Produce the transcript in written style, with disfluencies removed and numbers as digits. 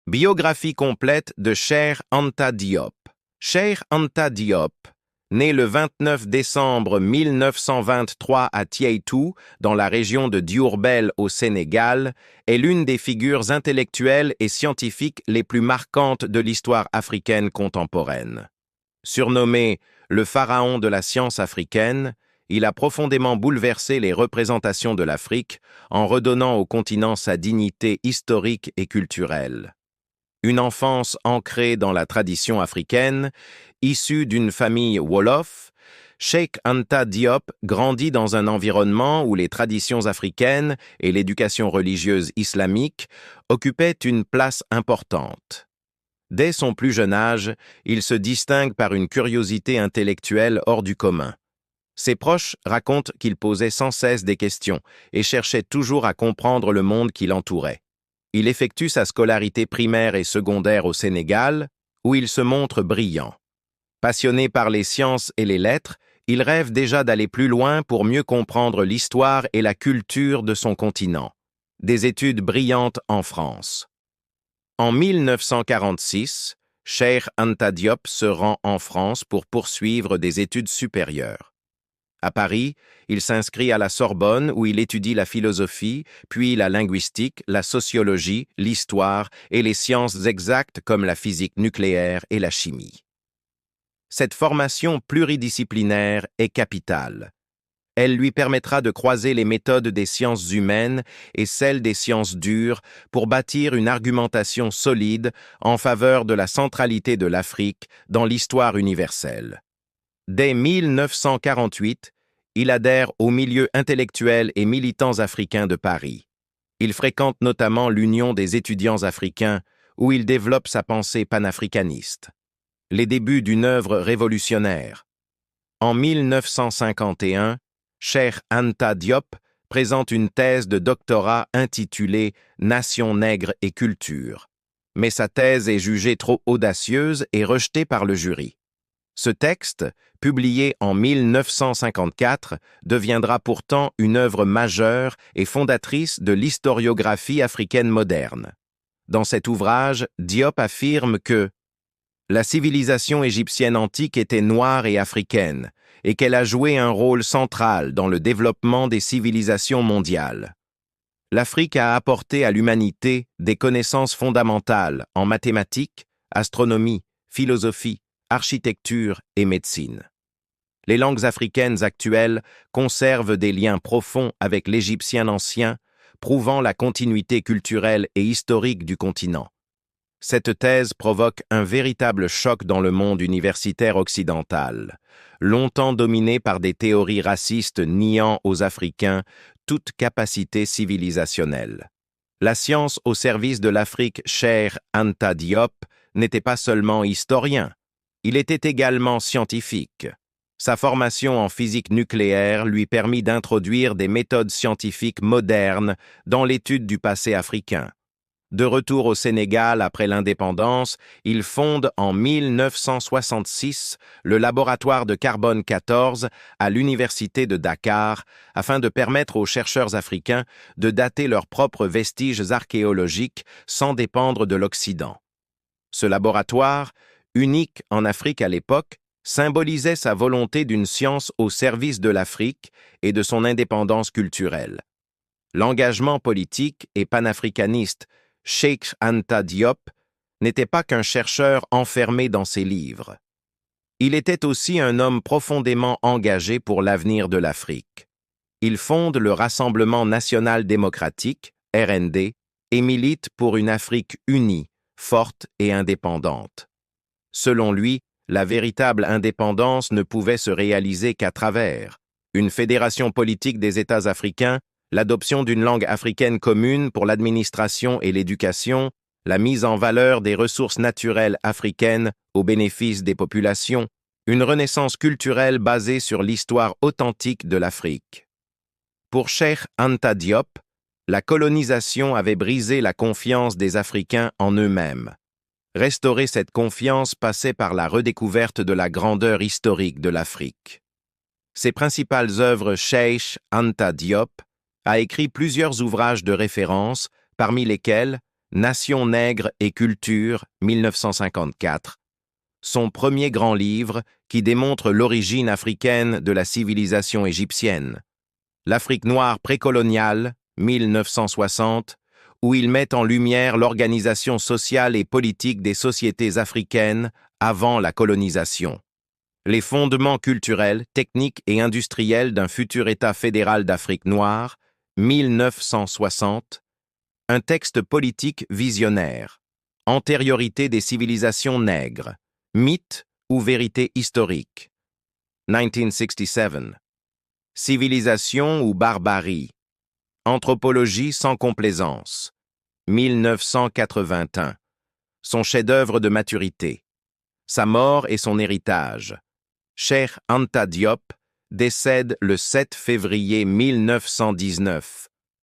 Biographie complète de Cheikh Anta Diop. Cheikh Anta Diop, né le 29 décembre 1923 à Tiatou, dans la région de Diourbel au Sénégal, est l'une des figures intellectuelles et scientifiques les plus marquantes de l'histoire africaine contemporaine. Surnommé le pharaon de la science africaine, il a profondément bouleversé les représentations de l'Afrique en redonnant au continent sa dignité historique et culturelle. Une enfance ancrée dans la tradition africaine, issue d'une famille Wolof, Cheikh Anta Diop grandit dans un environnement où les traditions africaines et l'éducation religieuse islamique occupaient une place importante. Dès son plus jeune âge, il se distingue par une curiosité intellectuelle hors du commun. Ses proches racontent qu'il posait sans cesse des questions et cherchait toujours à comprendre le monde qui l'entourait. Il effectue sa scolarité primaire et secondaire au Sénégal, où il se montre brillant. Passionné par les sciences et les lettres, il rêve déjà d'aller plus loin pour mieux comprendre l'histoire et la culture de son continent. Des études brillantes en France. En 1946, Cheikh Anta Diop se rend en France pour poursuivre des études supérieures. À Paris, il s'inscrit à la Sorbonne où il étudie la philosophie, puis la linguistique, la sociologie, l'histoire et les sciences exactes comme la physique nucléaire et la chimie. Cette formation pluridisciplinaire est capitale. Elle lui permettra de croiser les méthodes des sciences humaines et celles des sciences dures pour bâtir une argumentation solide en faveur de la centralité de l'Afrique dans l'histoire universelle. Dès 1948, il adhère aux milieux intellectuels et militants africains de Paris. Il fréquente notamment l'Union des étudiants africains, où il développe sa pensée panafricaniste. Les débuts d'une œuvre révolutionnaire. En 1951, Cheikh Anta Diop présente une thèse de doctorat intitulée « Nation, nègre et culture ». Mais sa thèse est jugée trop audacieuse et rejetée par le jury. Ce texte, publié en 1954, deviendra pourtant une œuvre majeure et fondatrice de l'historiographie africaine moderne. Dans cet ouvrage, Diop affirme que la civilisation égyptienne antique était noire et africaine, et qu'elle a joué un rôle central dans le développement des civilisations mondiales. L'Afrique a apporté à l'humanité des connaissances fondamentales en mathématiques, astronomie, philosophie, architecture et médecine. Les langues africaines actuelles conservent des liens profonds avec l'égyptien ancien, prouvant la continuité culturelle et historique du continent. Cette thèse provoque un véritable choc dans le monde universitaire occidental, longtemps dominé par des théories racistes niant aux Africains toute capacité civilisationnelle. La science au service de l'Afrique, Cheikh Anta Diop, n'était pas seulement historien. Il était également scientifique. Sa formation en physique nucléaire lui permit d'introduire des méthodes scientifiques modernes dans l'étude du passé africain. De retour au Sénégal après l'indépendance, il fonde en 1966 le laboratoire de carbone 14 à l'université de Dakar afin de permettre aux chercheurs africains de dater leurs propres vestiges archéologiques sans dépendre de l'Occident. Ce laboratoire, unique en Afrique à l'époque, symbolisait sa volonté d'une science au service de l'Afrique et de son indépendance culturelle. L'engagement politique et panafricaniste Cheikh Anta Diop n'était pas qu'un chercheur enfermé dans ses livres. Il était aussi un homme profondément engagé pour l'avenir de l'Afrique. Il fonde le Rassemblement national démocratique, RND, et milite pour une Afrique unie, forte et indépendante. Selon lui, la véritable indépendance ne pouvait se réaliser qu'à travers une fédération politique des États africains, l'adoption d'une langue africaine commune pour l'administration et l'éducation, la mise en valeur des ressources naturelles africaines au bénéfice des populations, une renaissance culturelle basée sur l'histoire authentique de l'Afrique. Pour Cheikh Anta Diop, la colonisation avait brisé la confiance des Africains en eux-mêmes. Restaurer cette confiance passait par la redécouverte de la grandeur historique de l'Afrique. Ses principales œuvres, Cheikh Anta Diop a écrit plusieurs ouvrages de référence, parmi lesquels Nation nègre et culture, 1954. Son premier grand livre qui démontre l'origine africaine de la civilisation égyptienne. L'Afrique noire précoloniale, 1960, où il met en lumière l'organisation sociale et politique des sociétés africaines avant la colonisation. Les fondements culturels, techniques et industriels d'un futur État fédéral d'Afrique noire, 1960. Un texte politique visionnaire. Antériorité des civilisations nègres. Mythe ou vérité historique. 1967. Civilisation ou barbarie. Anthropologie sans complaisance. 1981. Son chef-d'œuvre de maturité. Sa mort et son héritage. Cheikh Anta Diop décède le 7 février 1919.